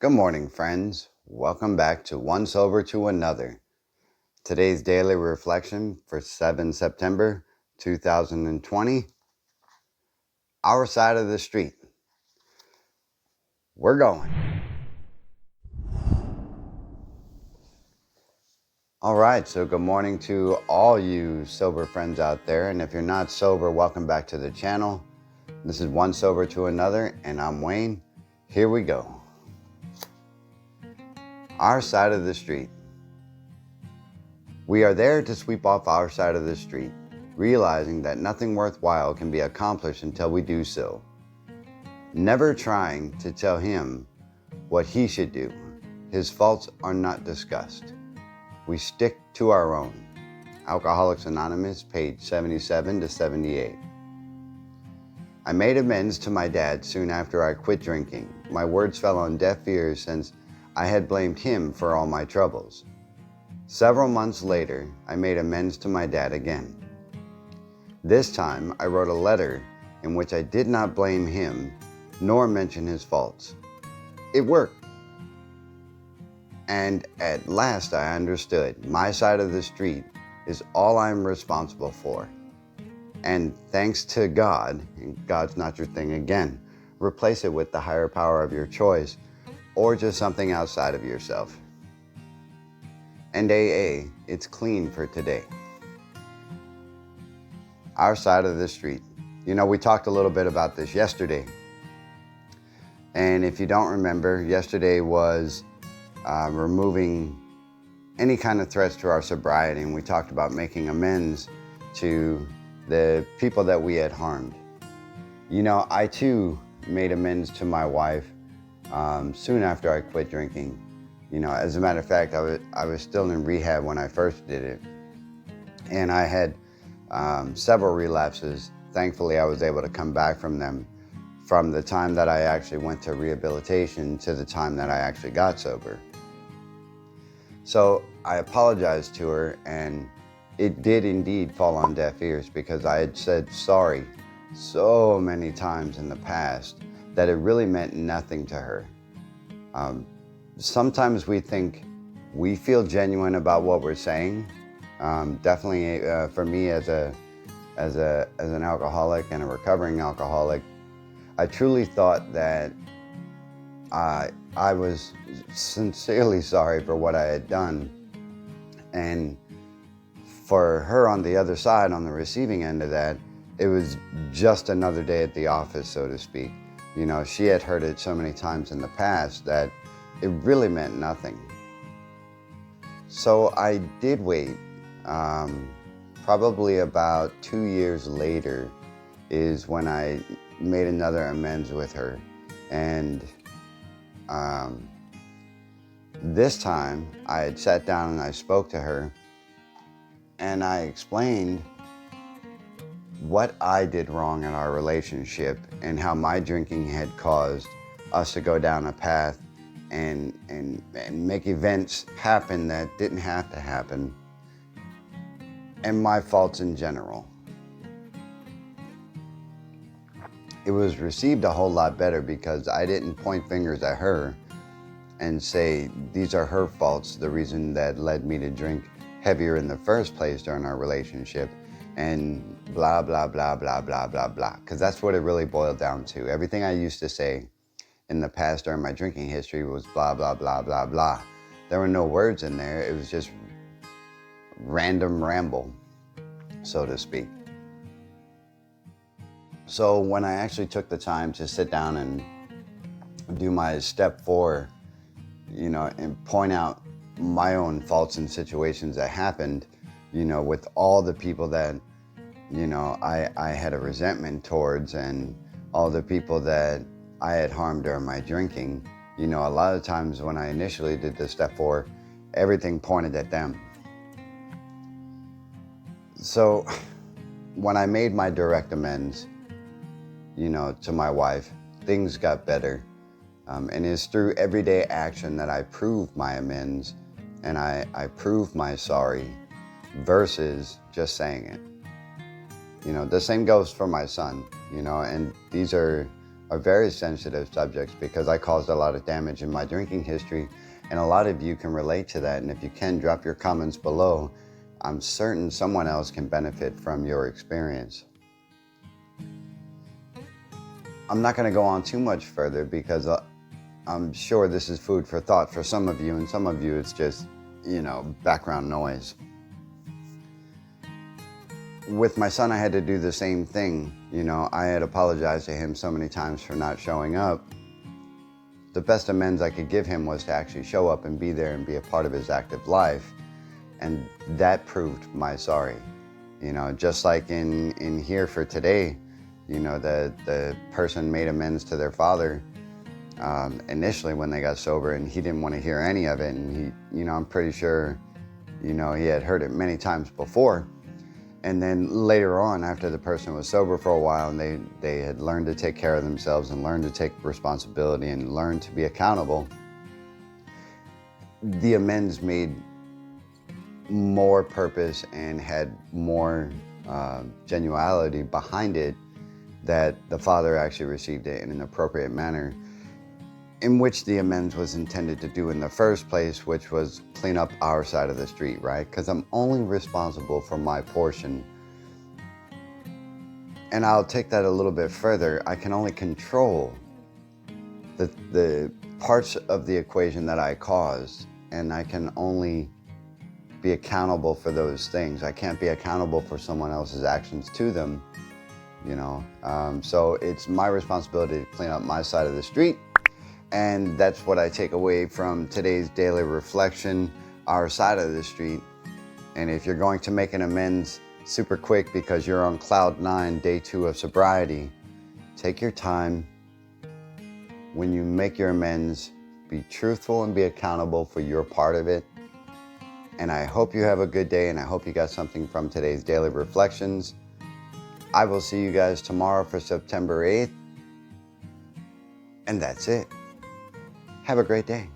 Good morning, friends. Welcome back to One Sober to Another. Today's daily reflection for 7 September 2020. Our side of the street. We're going. All right, so good morning to all you sober friends out there. And if you're not sober, welcome back to the channel. This is One Sober to Another, and I'm Wayne. Here we go. Our side of the street. We are there to sweep off our side of the street, realizing that nothing worthwhile can be accomplished until we do so. Never trying to tell him what he should do. His faults are not discussed. We stick to our own. Alcoholics Anonymous, page 77 to 78. I made amends to my dad soon after I quit drinking. My words fell on deaf ears since I had blamed him for all my troubles. Several months later, I made amends to my dad again. This time, I wrote a letter in which I did not blame him nor mention his faults. It worked. And at last I understood my side of the street is all I'm responsible for. And thanks to God, and God's not your thing again, replace it with the higher power of your choice or just something outside of yourself. And AA, it's clean for today. Our side of the street. You know, we talked a little bit about this yesterday. And if you don't remember, yesterday was removing any kind of threats to our sobriety. And we talked about making amends to the people that we had harmed. You know, I too made amends to my wife soon after I quit drinking. You know, as a matter of fact, I was still in rehab when I first did it. And I had several relapses. Thankfully, I was able to come back from them from the time that I actually went to rehabilitation to the time that I actually got sober. So I apologized to her, and it did indeed fall on deaf ears because I had said sorry so many times in the past that it really meant nothing to her. Sometimes we think we feel genuine about what we're saying. Definitely for me as an alcoholic and a recovering alcoholic, I truly thought that I was sincerely sorry for what I had done. And for her on the other side, on the receiving end of that, it was just another day at the office, so to speak. You know, she had heard it so many times in the past that it really meant nothing. So I did wait. Probably about 2 years later is when I made another amends with her. And this time I had sat down and I spoke to her and I explained what I did wrong in our relationship and how my drinking had caused us to go down a path and make events happen that didn't have to happen, and my faults in general. It was received a whole lot better because I didn't point fingers at her and say these are her faults, the reason that led me to drink heavier in the first place during our relationship, and blah, blah, blah, blah, blah, blah, blah. Because that's what it really boiled down to. Everything I used to say in the past during my drinking history was blah, blah, blah, blah, blah. There were no words in there. It was just random ramble, so to speak. So when I actually took the time to sit down and do my step 4, you know, and point out my own faults and situations that happened, you know, with all the people that, you know, I had a resentment towards, and all the people that I had harmed during my drinking, you know, a lot of times when I initially did the step 4, everything pointed at them. So when I made my direct amends, you know, to my wife, things got better. And it's through everyday action that I prove my amends and I prove my sorry versus just saying it. You know, the same goes for my son, you know, and these are are very sensitive subjects because I caused a lot of damage in my drinking history, and a lot of you can relate to that. And if you can, drop your comments below. I'm certain someone else can benefit from your experience. I'm not going to go on too much further because I'm sure this is food for thought for some of you, and some of you it's just, background noise. With my son, I had to do the same thing. I had apologized to him so many times for not showing up. The best amends I could give him was to actually show up and be there and be a part of his active life. And that proved my sorry. Just like in here for today, the person made amends to their father initially when they got sober, and he didn't want to hear any of it. And I'm pretty sure, he had heard it many times before. And then later on, after the person was sober for a while and they had learned to take care of themselves and learned to take responsibility and learned to be accountable, the amends made more purpose and had more genuality behind it, that the father actually received it in an appropriate manner, in which the amends was intended to do in the first place, which was clean up our side of the street, right? Because I'm only responsible for my portion. And I'll take that a little bit further. I can only control the parts of the equation that I caused, and I can only be accountable for those things. I can't be accountable for someone else's actions to them, So it's my responsibility to clean up my side of the street. And that's what I take away from today's daily reflection, our side of the street. And if you're going to make an amends super quick because you're on cloud 9, day 2 of sobriety, take your time. When you make your amends, be truthful and be accountable for your part of it. And I hope you have a good day, and I hope you got something from today's daily reflections. I will see you guys tomorrow for September 8th. And that's it. Have a great day.